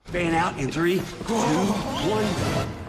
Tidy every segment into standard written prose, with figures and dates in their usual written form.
Fan out in 3, 2, 1.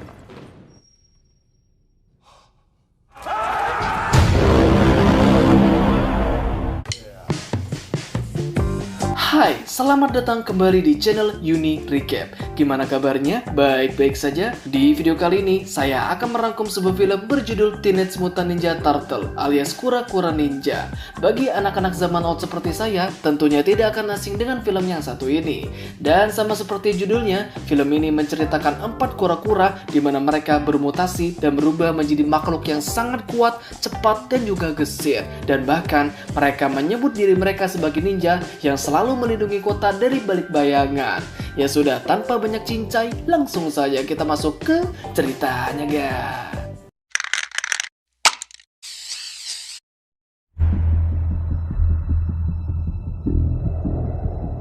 Hai, selamat datang kembali di channel Uni Recap. Gimana kabarnya? Baik-baik saja? Di video kali ini, saya akan merangkum sebuah film berjudul Teenage Mutant Ninja Turtle alias Kura-Kura Ninja. Bagi anak-anak zaman old seperti saya, tentunya tidak akan asing dengan film yang satu ini. Dan sama seperti judulnya, film ini menceritakan 4 kura-kura di mana mereka bermutasi dan berubah menjadi makhluk yang sangat kuat, cepat, dan juga gesit. Dan bahkan, mereka menyebut diri mereka sebagai ninja yang selalu melindungi kota dari balik bayangan. Ya sudah, tanpa banyak cincai, langsung saja kita masuk ke ceritanya, guys.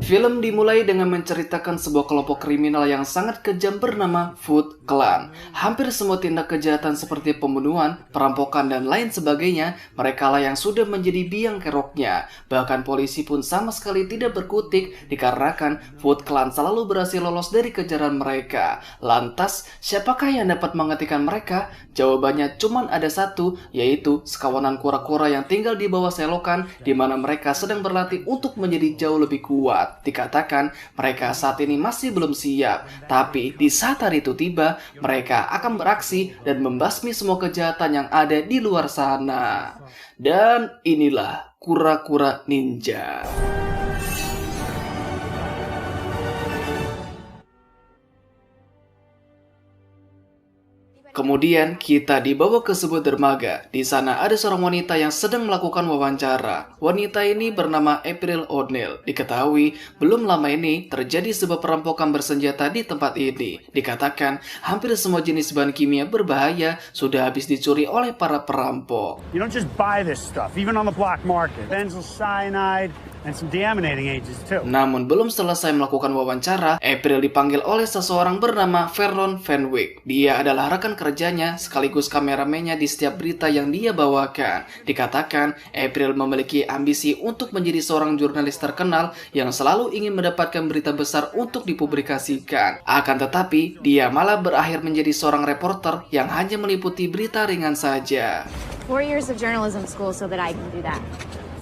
Film dimulai dengan menceritakan sebuah kelompok kriminal yang sangat kejam bernama Foot Clan. Hampir semua tindak kejahatan seperti pembunuhan, perampokan, dan lain sebagainya, merekalah yang sudah menjadi biang keroknya. Bahkan polisi pun sama sekali tidak berkutik dikarenakan Foot Clan selalu berhasil lolos dari kejaran mereka. Lantas, siapakah yang dapat menghentikan mereka? Jawabannya cuma ada satu, yaitu sekawanan kura-kura yang tinggal di bawah selokan di mana mereka sedang berlatih untuk menjadi jauh lebih kuat. Dikatakan mereka saat ini masih belum siap, tapi di saat hari itu tiba, mereka akan beraksi dan membasmi semua kejahatan yang ada di luar sana. Dan inilah kura-kura ninja. Kemudian kita dibawa ke sebuah dermaga. Di sana ada seorang wanita yang sedang melakukan wawancara. Wanita ini bernama April O'Neil. Diketahui belum lama ini terjadi sebuah perampokan bersenjata di tempat ini. Dikatakan hampir semua jenis bahan kimia berbahaya sudah habis dicuri oleh para perampok. You don't just buy this stuff, even on the black market. Benzyl cyanide and some deaminating agents too. Namun belum selesai melakukan wawancara, April dipanggil oleh seseorang bernama Vernon Fenwick. Dia adalah rekan kerjanya sekaligus kameramennya di setiap berita yang dia bawakan. Dikatakan April memiliki ambisi untuk menjadi seorang jurnalis terkenal yang selalu ingin mendapatkan berita besar untuk dipublikasikan. Akan tetapi, dia malah berakhir menjadi seorang reporter yang hanya meliputi berita ringan saja. 4 years of journalism school so that I can do that.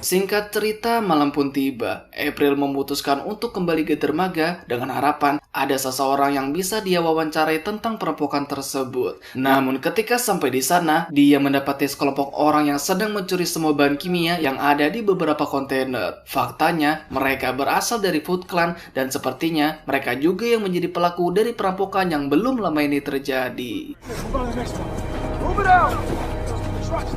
Singkat cerita, malam pun tiba. April memutuskan untuk kembali ke dermaga dengan harapan ada seseorang yang bisa dia wawancarai tentang perampokan tersebut. Namun ketika sampai di sana, dia mendapati sekelompok orang yang sedang mencuri semua bahan kimia yang ada di beberapa kontainer. Faktanya, mereka berasal dari Foot Clan dan sepertinya mereka juga yang menjadi pelaku dari perampokan yang belum lama ini terjadi.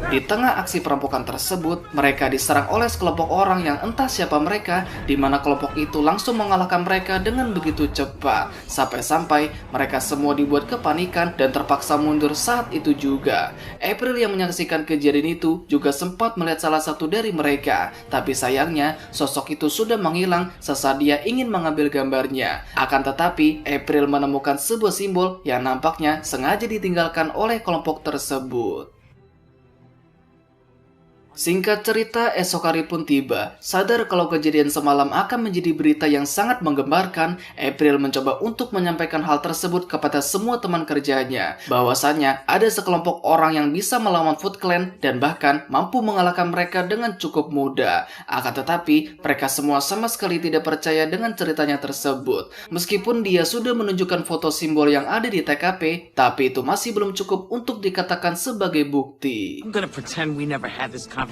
Di tengah aksi perampokan tersebut, mereka diserang oleh sekelompok orang yang entah siapa mereka, di mana kelompok itu langsung mengalahkan mereka dengan begitu cepat. Sampai-sampai mereka semua dibuat kepanikan dan terpaksa mundur saat itu juga. April yang menyaksikan kejadian itu juga sempat melihat salah satu dari mereka, tapi sayangnya sosok itu sudah menghilang sesaat dia ingin mengambil gambarnya. Akan tetapi, April menemukan sebuah simbol yang nampaknya sengaja ditinggalkan oleh kelompok tersebut. Singkat cerita, esok hari pun tiba. Sadar kalau kejadian semalam akan menjadi berita yang sangat menggemparkan, April mencoba untuk menyampaikan hal tersebut kepada semua teman kerjanya. Bahwasannya ada sekelompok orang yang bisa melawan Foot Clan dan bahkan mampu mengalahkan mereka dengan cukup mudah. Akan tetapi, mereka semua sama sekali tidak percaya dengan ceritanya tersebut. Meskipun dia sudah menunjukkan foto simbol yang ada di TKP, tapi itu masih belum cukup untuk dikatakan sebagai bukti. I'm gonna pretend we never had this conversation.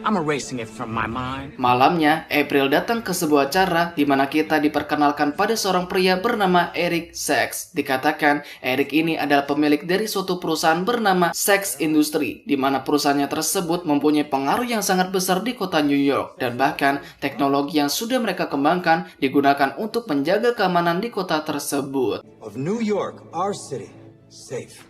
I'm erasing it from my mind. Malamnya, April datang ke sebuah acara di mana kita diperkenalkan pada seorang pria bernama Eric Sachs. Dikatakan, Eric ini adalah pemilik dari suatu perusahaan bernama Sachs Industry, di mana perusahaannya tersebut mempunyai pengaruh yang sangat besar di kota New York, dan bahkan teknologi yang sudah mereka kembangkan digunakan untuk menjaga keamanan di kota tersebut. Of New York, our city, safe.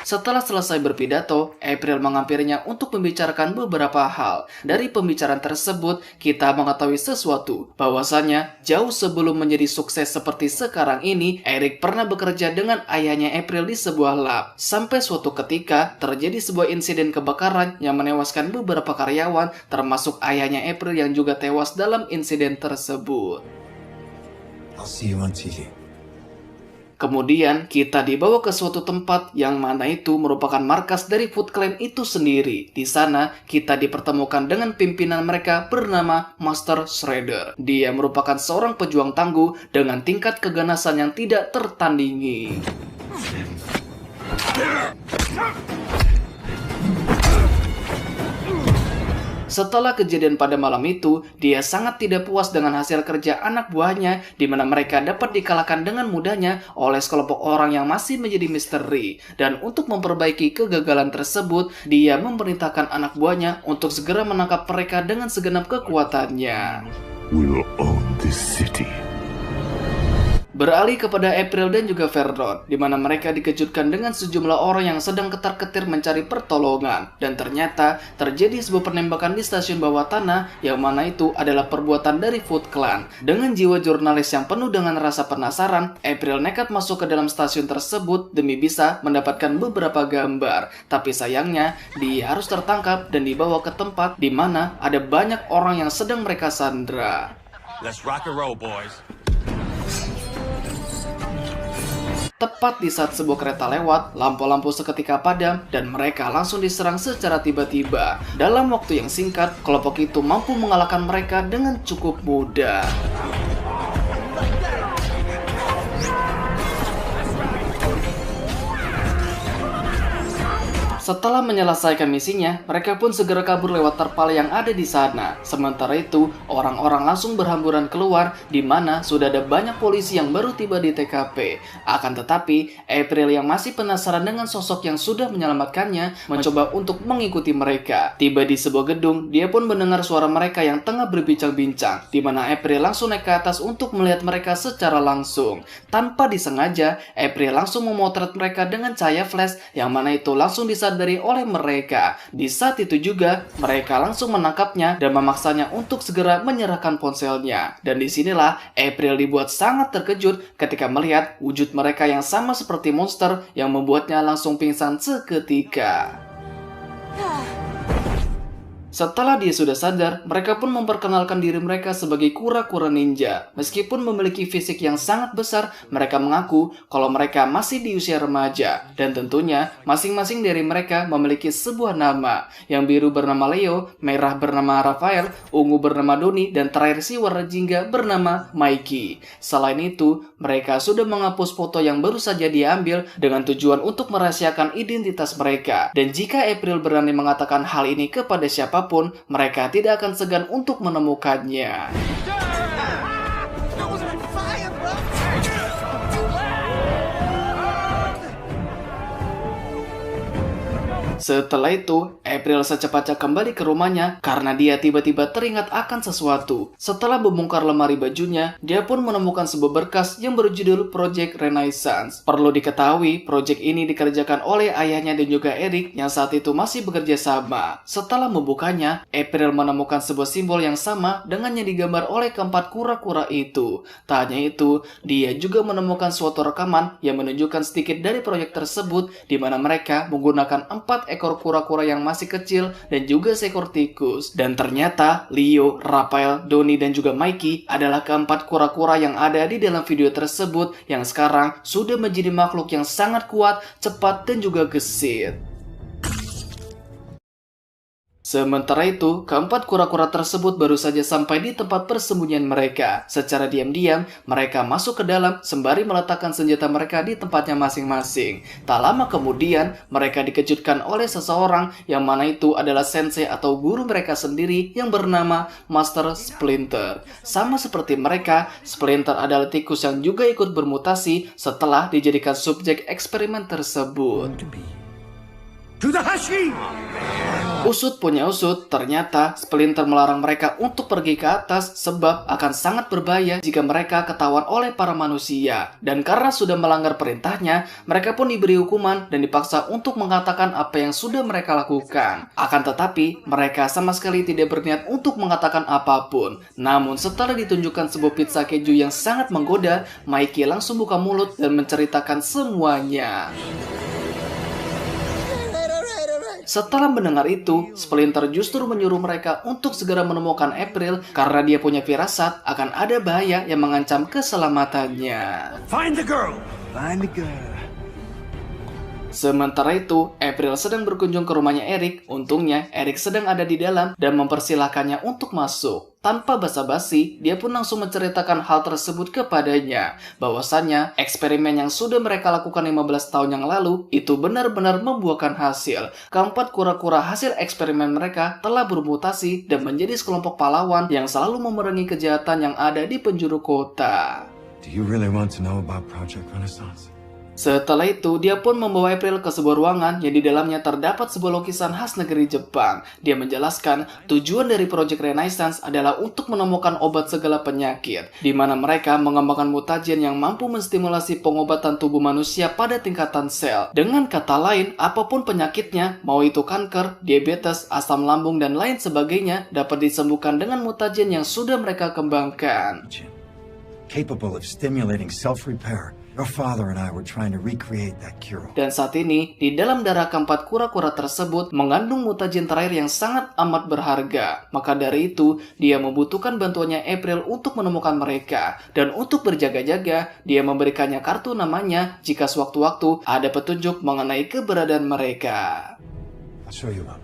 Setelah selesai berpidato, April menghampirinya untuk membicarakan beberapa hal. Dari pembicaraan tersebut, kita mengetahui sesuatu, bahwasannya jauh sebelum menjadi sukses seperti sekarang ini, Eric pernah bekerja dengan ayahnya April di sebuah lab. Sampai suatu ketika, terjadi sebuah insiden kebakaran yang menewaskan beberapa karyawan, termasuk ayahnya April yang juga tewas dalam insiden tersebut. I'll see you on TV. Kemudian kita dibawa ke suatu tempat yang mana itu merupakan markas dari Foot Clan itu sendiri. Di sana kita dipertemukan dengan pimpinan mereka bernama Master Shredder. Dia merupakan seorang pejuang tangguh dengan tingkat keganasan yang tidak tertandingi. Setelah kejadian pada malam itu, dia sangat tidak puas dengan hasil kerja anak buahnya, di mana mereka dapat dikalahkan dengan mudahnya oleh sekelompok orang yang masih menjadi misteri. Dan untuk memperbaiki kegagalan tersebut, dia memerintahkan anak buahnya untuk segera menangkap mereka dengan segenap kekuatannya. We will own this city. Beralih kepada April dan juga Vernon, di mana mereka dikejutkan dengan sejumlah orang yang sedang ketar-ketir mencari pertolongan. Dan ternyata terjadi sebuah penembakan di stasiun bawah tanah, yang mana itu adalah perbuatan dari Foot Clan. Dengan jiwa jurnalis yang penuh dengan rasa penasaran, April nekat masuk ke dalam stasiun tersebut demi bisa mendapatkan beberapa gambar. Tapi sayangnya, dia harus tertangkap dan dibawa ke tempat di mana ada banyak orang yang sedang mereka sandra. Let's rock and roll, boys. Tepat di saat sebuah kereta lewat, lampu-lampu seketika padam dan mereka langsung diserang secara tiba-tiba. Dalam waktu yang singkat, kelompok itu mampu mengalahkan mereka dengan cukup mudah. Setelah menyelesaikan misinya, mereka pun segera kabur lewat terpal yang ada di sana. Sementara itu, orang-orang langsung berhamburan keluar, di mana sudah ada banyak polisi yang baru tiba di TKP. Akan tetapi, April yang masih penasaran dengan sosok yang sudah menyelamatkannya, mencoba untuk mengikuti mereka. Tiba di sebuah gedung, dia pun mendengar suara mereka yang tengah berbincang-bincang, di mana April langsung naik ke atas untuk melihat mereka secara langsung. Tanpa disengaja, April langsung memotret mereka dengan cahaya flash, yang mana itu langsung disadari oleh mereka. Di saat itu juga, mereka langsung menangkapnya dan memaksanya untuk segera menyerahkan ponselnya. Dan disinilah April dibuat sangat terkejut ketika melihat wujud mereka yang sama seperti monster yang membuatnya langsung pingsan seketika. Setelah dia sudah sadar, mereka pun memperkenalkan diri mereka sebagai kura-kura ninja. Meskipun memiliki fisik yang sangat besar, mereka mengaku kalau mereka masih di usia remaja. Dan tentunya, masing-masing dari mereka memiliki sebuah nama. Yang biru bernama Leo, merah bernama Raphael, ungu bernama Donnie, dan terakhir si warna jingga bernama Mikey. Selain itu, mereka sudah menghapus foto yang baru saja diambil dengan tujuan untuk merahasiakan identitas mereka. Dan jika April berani mengatakan hal ini kepada siapa pun, mereka tidak akan segan untuk menemukannya. Setelah itu, April secepatnya kembali ke rumahnya karena dia tiba-tiba teringat akan sesuatu. Setelah membongkar lemari bajunya, dia pun menemukan sebuah berkas yang berjudul Project Renaissance. Perlu diketahui, proyek ini dikerjakan oleh ayahnya dan juga Eric yang saat itu masih bekerja sama. Setelah membukanya, April menemukan sebuah simbol yang sama dengan yang digambar oleh keempat kura-kura itu. Tak hanya itu, dia juga menemukan suatu rekaman yang menunjukkan sedikit dari proyek tersebut, di mana mereka menggunakan 4 ekor kura-kura yang masih kecil dan juga seekor tikus. Dan ternyata Leo, Raphael, Donnie, dan juga Mikey adalah keempat kura-kura yang ada di dalam video tersebut yang sekarang sudah menjadi makhluk yang sangat kuat, cepat, dan juga gesit. Sementara itu, keempat kura-kura tersebut baru saja sampai di tempat persembunyian mereka. Secara diam-diam, mereka masuk ke dalam sembari meletakkan senjata mereka di tempatnya masing-masing. Tak lama kemudian, mereka dikejutkan oleh seseorang yang mana itu adalah sensei atau guru mereka sendiri yang bernama Master Splinter. Sama seperti mereka, Splinter adalah tikus yang juga ikut bermutasi setelah dijadikan subjek eksperimen tersebut. Usut punya usut, ternyata Splinter melarang mereka untuk pergi ke atas sebab akan sangat berbahaya jika mereka ketahuan oleh para manusia. Dan karena sudah melanggar perintahnya, mereka pun diberi hukuman dan dipaksa untuk mengatakan apa yang sudah mereka lakukan. Akan tetapi, mereka sama sekali tidak berniat untuk mengatakan apapun. Namun setelah ditunjukkan sebuah pizza keju yang sangat menggoda, Mikey langsung buka mulut dan menceritakan semuanya. Setelah mendengar itu, Splinter justru menyuruh mereka untuk segera menemukan April karena dia punya firasat akan ada bahaya yang mengancam keselamatannya. Find the girl! Find the girl. Sementara itu, April sedang berkunjung ke rumahnya Eric. Untungnya, Eric sedang ada di dalam dan mempersilahkannya untuk masuk. Tanpa basa-basi, dia pun langsung menceritakan hal tersebut kepadanya. Bahwasannya, eksperimen yang sudah mereka lakukan 15 tahun yang lalu itu benar-benar membuahkan hasil. Keempat kura-kura hasil eksperimen mereka telah bermutasi dan menjadi sekelompok pahlawan yang selalu memerangi kejahatan yang ada di penjuru kota. Do you really want to know about Project Renaissance? Setelah itu, dia pun membawa April ke sebuah ruangan yang di dalamnya terdapat sebuah lukisan khas negeri Jepang. Dia menjelaskan tujuan dari Project Renaissance adalah untuk menemukan obat segala penyakit, di mana mereka mengembangkan mutagen yang mampu menstimulasi pengobatan tubuh manusia pada tingkatan sel. Dengan kata lain, apapun penyakitnya, mau itu kanker, diabetes, asam lambung, dan lain sebagainya, dapat disembuhkan dengan mutagen yang sudah mereka kembangkan. Capable of stimulating self-repair. Your father and I were trying to recreate that cure. Dan saat ini, di dalam darah keempat kura-kura tersebut mengandung mutagen terakhir yang sangat amat berharga. Maka dari itu, dia membutuhkan bantuannya April untuk menemukan mereka. Dan untuk berjaga-jaga, dia memberikannya kartu namanya jika sewaktu-waktu ada petunjuk mengenai keberadaan mereka. I'll show you up.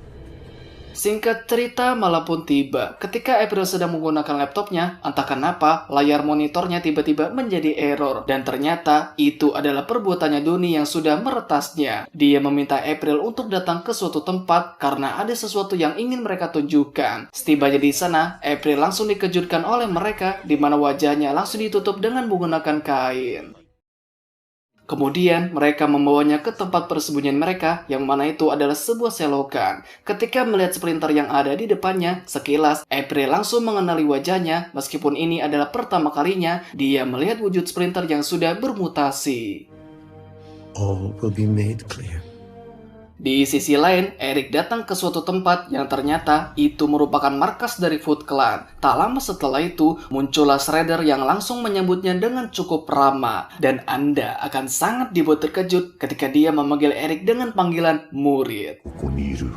Singkat cerita, malam pun tiba. Ketika April sedang menggunakan laptopnya, entah kenapa layar monitornya tiba-tiba menjadi error. Dan ternyata itu adalah perbuatannya Donnie yang sudah meretasnya. Dia meminta April untuk datang ke suatu tempat karena ada sesuatu yang ingin mereka tunjukkan. Setibanya di sana, April langsung dikejutkan oleh mereka di mana wajahnya langsung ditutup dengan menggunakan kain. Kemudian mereka membawanya ke tempat persembunyian mereka yang mana itu adalah sebuah selokan. Ketika melihat Splinter yang ada di depannya, sekilas April langsung mengenali wajahnya meskipun ini adalah pertama kalinya dia melihat wujud Splinter yang sudah bermutasi. All will be made clear. Di sisi lain, Eric datang ke suatu tempat yang ternyata itu merupakan markas dari Foot Clan. Tak lama setelah itu, muncullah Shredder yang langsung menyambutnya dengan cukup ramah. Dan Anda akan sangat dibuat terkejut ketika dia memanggil Eric dengan panggilan murid. Koniru.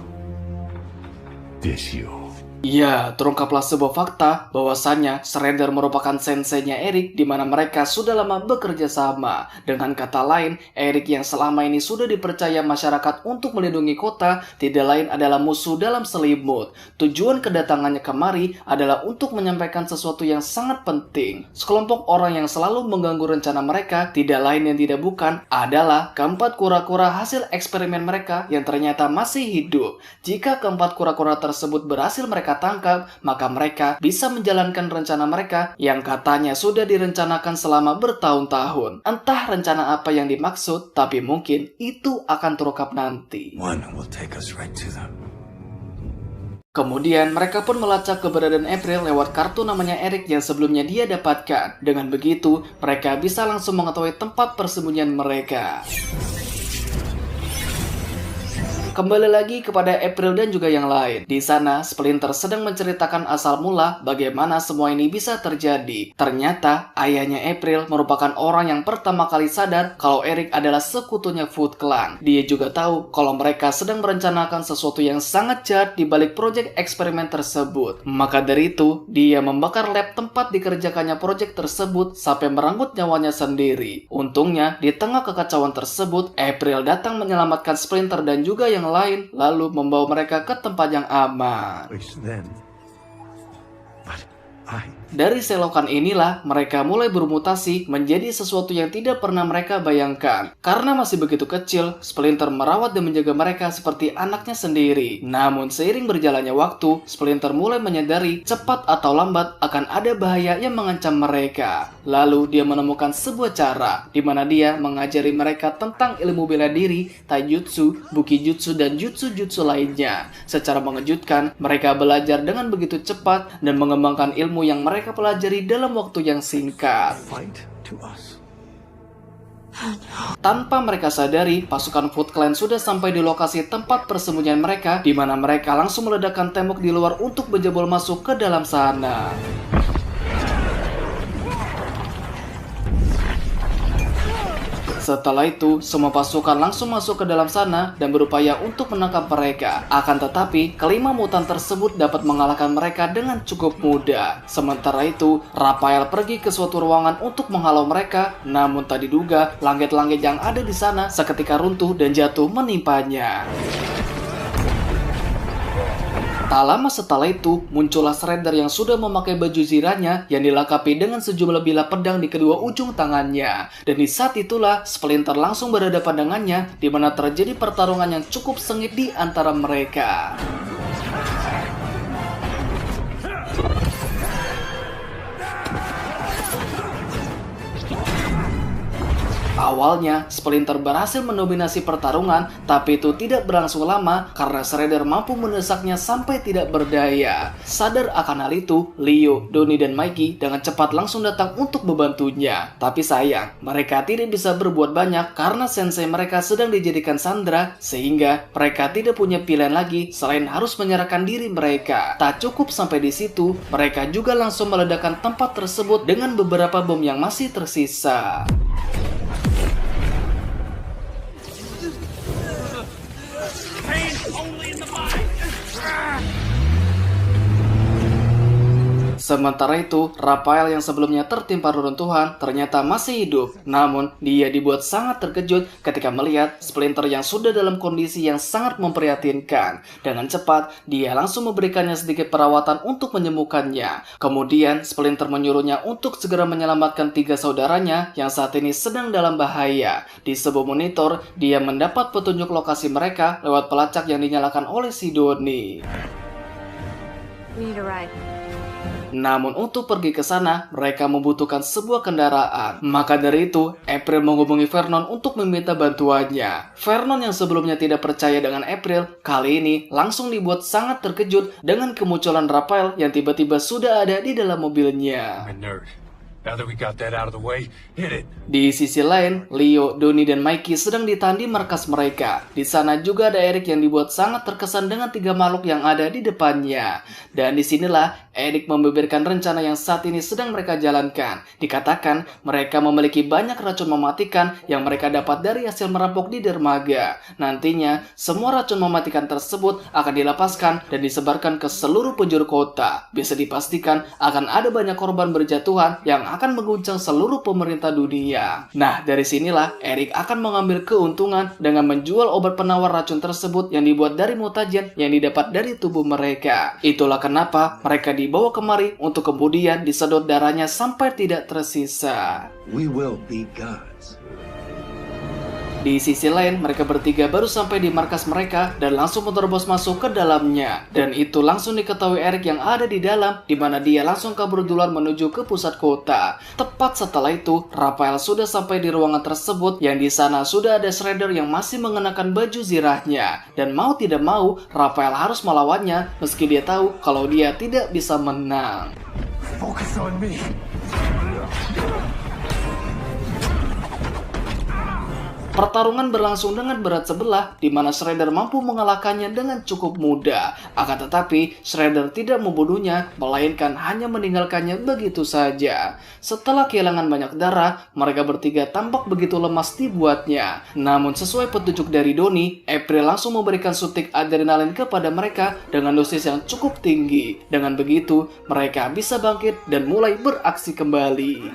Desio. Ya, terungkaplah sebuah fakta bahwasannya Shredder merupakan senseinya Eric di mana mereka sudah lama bekerja sama. Dengan kata lain, Eric yang selama ini sudah dipercaya masyarakat untuk melindungi kota tidak lain adalah musuh dalam selimut. Tujuan kedatangannya kemari adalah untuk menyampaikan sesuatu yang sangat penting. Sekelompok orang yang selalu mengganggu rencana mereka tidak lain yang tidak bukan adalah keempat kura-kura hasil eksperimen mereka yang ternyata masih hidup. Jika keempat kura-kura tersebut berhasil mereka tangkap, maka mereka bisa menjalankan rencana mereka yang katanya sudah direncanakan selama bertahun-tahun. Entah rencana apa yang dimaksud, tapi mungkin itu akan terungkap nanti. One will take us right to them. Kemudian mereka pun melacak keberadaan April lewat kartu namanya Eric yang sebelumnya dia dapatkan. Dengan begitu, mereka bisa langsung mengetahui tempat persembunyian mereka. Kembali lagi kepada April dan juga yang lain. Di sana, Splinter sedang menceritakan asal mula bagaimana semua ini bisa terjadi. Ternyata, ayahnya April merupakan orang yang pertama kali sadar kalau Eric adalah sekutunya Foot Clan. Dia juga tahu kalau mereka sedang merencanakan sesuatu yang sangat jahat di balik proyek eksperimen tersebut. Maka dari itu, dia membakar lab tempat dikerjakannya proyek tersebut sampai merenggut nyawanya sendiri. Untungnya, di tengah kekacauan tersebut, April datang menyelamatkan Splinter dan juga yang lain, lalu membawa mereka ke tempat yang aman. Dari selokan inilah mereka mulai bermutasi menjadi sesuatu yang tidak pernah mereka bayangkan. Karena masih begitu kecil, Splinter merawat dan menjaga mereka seperti anaknya sendiri. Namun seiring berjalannya waktu, Splinter mulai menyadari cepat atau lambat akan ada bahaya yang mengancam mereka. Lalu dia menemukan sebuah cara di mana dia mengajari mereka tentang ilmu bela diri, taijutsu, bukijutsu, dan jutsu-jutsu lainnya. Secara mengejutkan, mereka belajar dengan begitu cepat dan mengembangkan ilmu yang mereka pelajari dalam waktu yang singkat. Tanpa mereka sadari, pasukan Foot Clan sudah sampai di lokasi tempat persembunyian mereka, di mana mereka langsung meledakkan tembok di luar untuk menjebol masuk ke dalam sana. Setelah itu, semua pasukan langsung masuk ke dalam sana dan berupaya untuk menangkap mereka. Akan tetapi, kelima mutan tersebut dapat mengalahkan mereka dengan cukup mudah. Sementara itu, Raphael pergi ke suatu ruangan untuk menghalau mereka, namun tak diduga, langit-langit yang ada di sana seketika runtuh dan jatuh menimpanya. Tak lama setelah itu, muncullah Shredder yang sudah memakai baju zirahnya yang dilengkapi dengan sejumlah bilah pedang di kedua ujung tangannya. Dan di saat itulah, Splinter langsung berhadapan dengannya, di mana terjadi pertarungan yang cukup sengit di antara mereka. Awalnya, Splinter berhasil mendominasi pertarungan, tapi itu tidak berlangsung lama karena Shredder mampu mendesaknya sampai tidak berdaya. Sadar akan hal itu, Leo, Donnie, dan Mikey dengan cepat langsung datang untuk membantunya. Tapi sayang, mereka tidak bisa berbuat banyak karena sensei mereka sedang dijadikan sandera, sehingga mereka tidak punya pilihan lagi selain harus menyerahkan diri mereka. Tak cukup sampai di situ, mereka juga langsung meledakkan tempat tersebut dengan beberapa bom yang masih tersisa. Sementara itu, Raphael yang sebelumnya tertimpa reruntuhan ternyata masih hidup. Namun, dia dibuat sangat terkejut ketika melihat Splinter yang sudah dalam kondisi yang sangat memprihatinkan. Dengan cepat, dia langsung memberikannya sedikit perawatan untuk menyembuhkannya. Kemudian, Splinter menyuruhnya untuk segera menyelamatkan 3 saudaranya yang saat ini sedang dalam bahaya. Di sebuah monitor, dia mendapat petunjuk lokasi mereka lewat pelacak yang dinyalakan oleh si Donnie. We need a ride. Namun untuk pergi ke sana, mereka membutuhkan sebuah kendaraan. Maka dari itu, April menghubungi Vernon untuk meminta bantuannya. Vernon yang sebelumnya tidak percaya dengan April, kali ini langsung dibuat sangat terkejut dengan kemunculan Raphael yang tiba-tiba sudah ada di dalam mobilnya. I'm a nerd. Now that we got that out of the way, hit it. Di sisi lain, Leo, Donnie, dan Mikey sedang ditahan di markas mereka. Di sana juga ada Eric yang dibuat sangat terkesan dengan 3 makhluk yang ada di depannya. Dan disinilah Eric membeberkan rencana yang saat ini sedang mereka jalankan. Dikatakan mereka memiliki banyak racun mematikan yang mereka dapat dari hasil merampok di dermaga. Nantinya, semua racun mematikan tersebut akan dilepaskan dan disebarkan ke seluruh penjuru kota. Bisa dipastikan akan ada banyak korban berjatuhan yang akan mengguncang seluruh pemerintah dunia. Nah, dari sinilah Eric akan mengambil keuntungan dengan menjual obat penawar racun tersebut yang dibuat dari mutagen yang didapat dari tubuh mereka. Itulah kenapa mereka dibawa kemari untuk kemudian disedot darahnya sampai tidak tersisa. We will be gods. Di sisi lain, mereka bertiga baru sampai di markas mereka dan langsung menerobos masuk ke dalamnya. Dan itu langsung diketahui Eric yang ada di dalam, di mana dia langsung kabur duluan menuju ke pusat kota. Tepat setelah itu, Raphael sudah sampai di ruangan tersebut yang di sana sudah ada Shredder yang masih mengenakan baju zirahnya. Dan mau tidak mau, Raphael harus melawannya meski dia tahu kalau dia tidak bisa menang. Focus on me. Pertarungan berlangsung dengan berat sebelah, di mana Shredder mampu mengalahkannya dengan cukup mudah. Akan tetapi, Shredder tidak membunuhnya, melainkan hanya meninggalkannya begitu saja. Setelah kehilangan banyak darah, mereka bertiga tampak begitu lemas dibuatnya. Namun sesuai petunjuk dari Donnie, April langsung memberikan suntik adrenalin kepada mereka dengan dosis yang cukup tinggi. Dengan begitu, mereka bisa bangkit dan mulai beraksi kembali.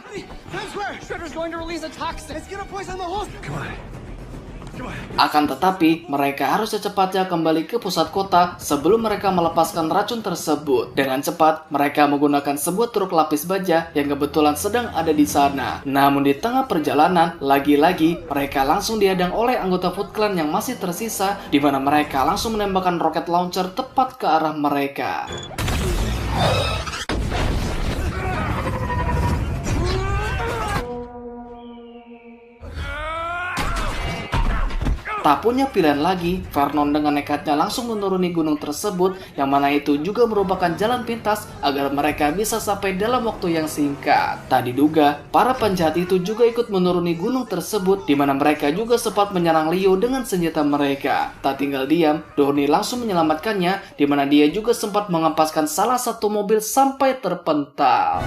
Akan tetapi, mereka harus secepatnya kembali ke pusat kota sebelum mereka melepaskan racun tersebut. Dengan cepat, mereka menggunakan sebuah truk lapis baja yang kebetulan sedang ada di sana. Namun di tengah perjalanan, lagi-lagi mereka langsung dihadang oleh anggota Foot Clan yang masih tersisa, di mana mereka langsung menembakkan roket launcher tepat ke arah mereka. Tak punya pilihan lagi, Vernon dengan nekatnya langsung menuruni gunung tersebut, yang mana itu juga merupakan jalan pintas agar mereka bisa sampai dalam waktu yang singkat. Tak diduga, para penjahat itu juga ikut menuruni gunung tersebut, di mana mereka juga sempat menyerang Leo dengan senjata mereka. Tak tinggal diam, Donnie langsung menyelamatkannya, di mana dia juga sempat mengempaskan salah satu mobil sampai terpental.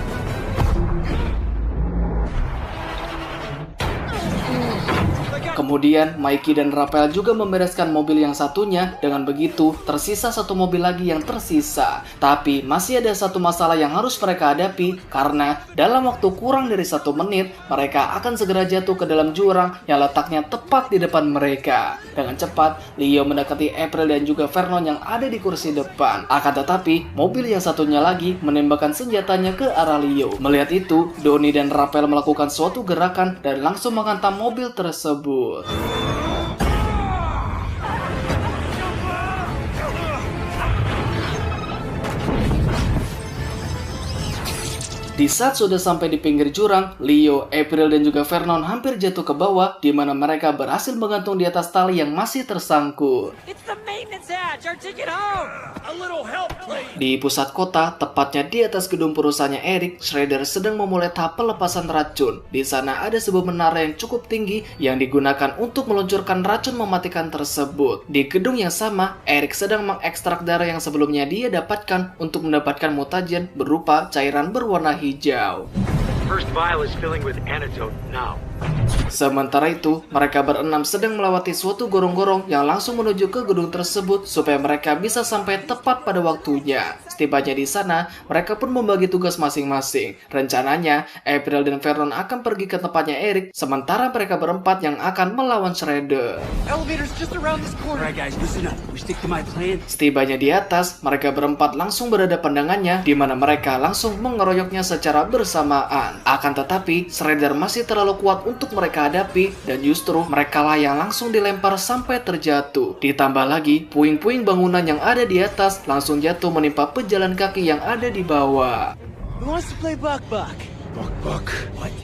Kemudian Mikey dan Raphael juga membereskan mobil yang satunya. Dengan begitu tersisa satu mobil lagi yang tersisa. Tapi masih ada satu masalah yang harus mereka hadapi, karena dalam waktu kurang dari 1 menit mereka akan segera jatuh ke dalam jurang yang letaknya tepat di depan mereka. Dengan cepat Leo mendekati April dan juga Vernon yang ada di kursi depan. Akan tetapi mobil yang satunya lagi menembakkan senjatanya ke arah Leo. Melihat itu, Donnie dan Raphael melakukan suatu gerakan dan langsung menghantam mobil tersebut. Di saat sudah sampai di pinggir jurang, Leo, April, dan juga Vernon hampir jatuh ke bawah, di mana mereka berhasil menggantung di atas tali yang masih tersangkut. Di pusat kota, tepatnya di atas gedung perusahaannya Eric, Shredder sedang memulai tahap pelepasan racun. Di sana ada sebuah menara yang cukup tinggi yang digunakan untuk meluncurkan racun mematikan tersebut. Di gedung yang sama, Eric sedang mengekstrak darah yang sebelumnya dia dapatkan untuk mendapatkan mutagen berupa cairan berwarna hijau. First vial is filling with antidote now. Sementara itu, mereka berenam sedang melewati suatu gorong-gorong yang langsung menuju ke gedung tersebut supaya mereka bisa sampai tepat pada waktunya. Setibanya di sana, mereka pun membagi tugas masing-masing. Rencananya, April dan Vernon akan pergi ke tempatnya Eric, sementara mereka berempat yang akan melawan Shredder. Elevator's just around this corner. Alright guys, listen up. We stick to my plan. Setibanya di atas, mereka berempat langsung berhadapan dengannya, di mana mereka langsung mengeroyoknya secara bersamaan. Akan tetapi, Shredder masih terlalu kuat untuk mereka hadapi, dan justru mereka lah yang langsung dilempar sampai terjatuh. Ditambah lagi, puing-puing bangunan yang ada di atas langsung jatuh menimpa pejalan kaki yang ada di bawah. Who wants to play buck-buck?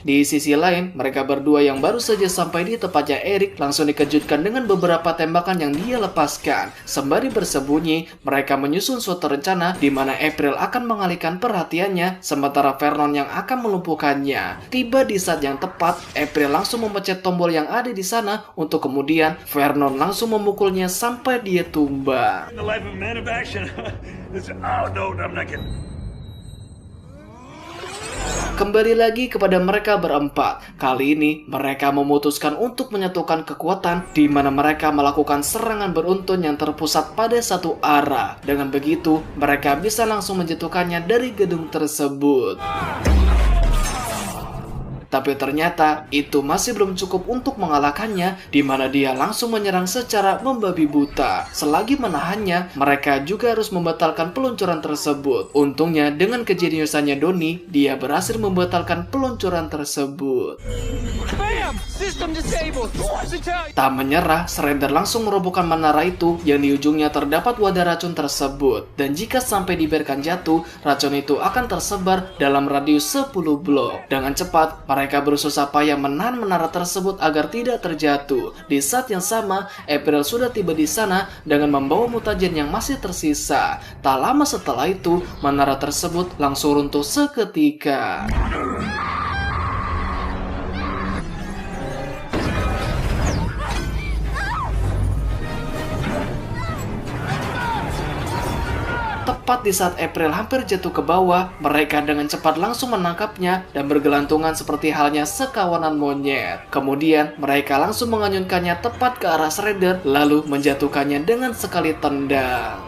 Di sisi lain, mereka berdua yang baru saja sampai di tempatnya Eric langsung dikejutkan dengan beberapa tembakan yang dia lepaskan. Sembari bersembunyi, mereka menyusun suatu rencana di mana April akan mengalihkan perhatiannya, sementara Vernon yang akan melumpuhkannya. Tiba di saat yang tepat, April langsung memencet tombol yang ada di sana untuk kemudian Vernon langsung memukulnya sampai dia tumbang. The life of a man of action. Oh no, I'm not kidding. Kembali lagi kepada mereka berempat. Kali ini mereka memutuskan untuk menyatukan kekuatan di mana mereka melakukan serangan beruntun yang terpusat pada satu arah. Dengan begitu, mereka bisa langsung menjatuhkannya dari gedung tersebut. Tapi ternyata itu masih belum cukup untuk mengalahkannya, di mana dia langsung menyerang secara membabi buta. Selagi menahannya, mereka juga harus membatalkan peluncuran tersebut. Untungnya dengan kejeniusannya Donnie, dia berhasil membatalkan peluncuran tersebut. Bam! System disabled. Tak menyerah, Shredder langsung merobohkan menara itu yang di ujungnya terdapat wadah racun tersebut. Dan jika sampai dibiarkan jatuh, racun itu akan tersebar dalam radius 10 blok. Dengan cepat, mereka berusaha payah menahan menara tersebut agar tidak terjatuh. Di saat yang sama, April sudah tiba di sana dengan membawa mutagen yang masih tersisa. Tak lama setelah itu, menara tersebut langsung runtuh seketika. Tepat di saat April hampir jatuh ke bawah, mereka dengan cepat langsung menangkapnya dan bergelantungan seperti halnya sekawanan monyet. Kemudian, mereka langsung menganyunkannya tepat ke arah Shredder, lalu menjatuhkannya dengan sekali tendang.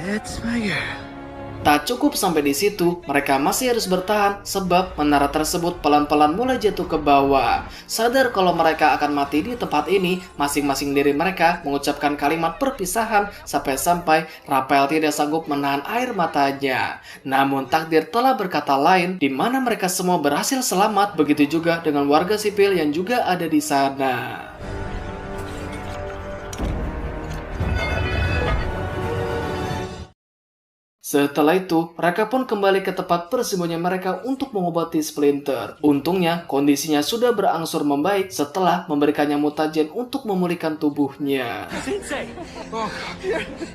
That's my girl. Tak cukup sampai di situ, mereka masih harus bertahan sebab menara tersebut pelan-pelan mulai jatuh ke bawah. Sadar kalau mereka akan mati di tempat ini, masing-masing dari mereka mengucapkan kalimat perpisahan sampai-sampai Raphael tidak sanggup menahan air matanya. Namun takdir telah berkata lain, di mana mereka semua berhasil selamat, begitu juga dengan warga sipil yang juga ada di sana. Setelah itu, mereka pun kembali ke tempat persembunyian mereka untuk mengobati Splinter. Untungnya, kondisinya sudah berangsur membaik setelah memberikannya mutagen untuk memulihkan tubuhnya.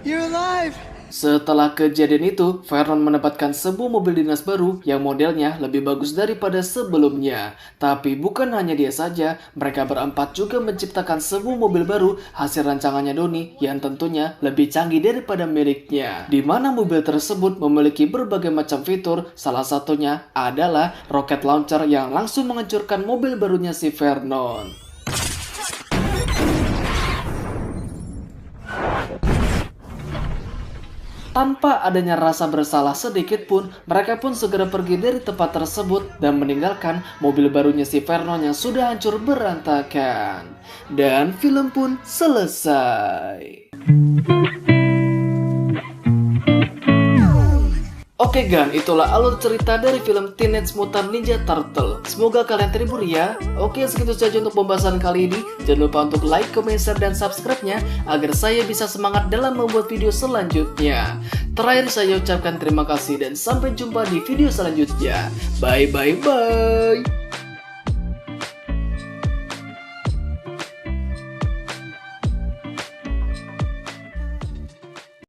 You're alive. Setelah kejadian itu, Vernon mendapatkan sebuah mobil dinas baru yang modelnya lebih bagus daripada sebelumnya. Tapi bukan hanya dia saja, mereka berempat juga menciptakan sebuah mobil baru hasil rancangannya Donnie yang tentunya lebih canggih daripada miliknya. Di mana mobil tersebut memiliki berbagai macam fitur, salah satunya adalah rocket launcher yang langsung menghancurkan mobil barunya si Vernon. Tanpa adanya rasa bersalah sedikit pun, mereka pun segera pergi dari tempat tersebut dan meninggalkan mobil barunya si Vernon yang sudah hancur berantakan. Dan film pun selesai. Oke gan, itulah alur cerita dari film Teenage Mutant Ninja Turtle. Semoga kalian terhibur ya. Oke, segitu saja untuk pembahasan kali ini. Jangan lupa untuk like, comment, share, dan subscribe-nya agar saya bisa semangat dalam membuat video selanjutnya. Terakhir saya ucapkan terima kasih dan sampai jumpa di video selanjutnya. Bye bye bye.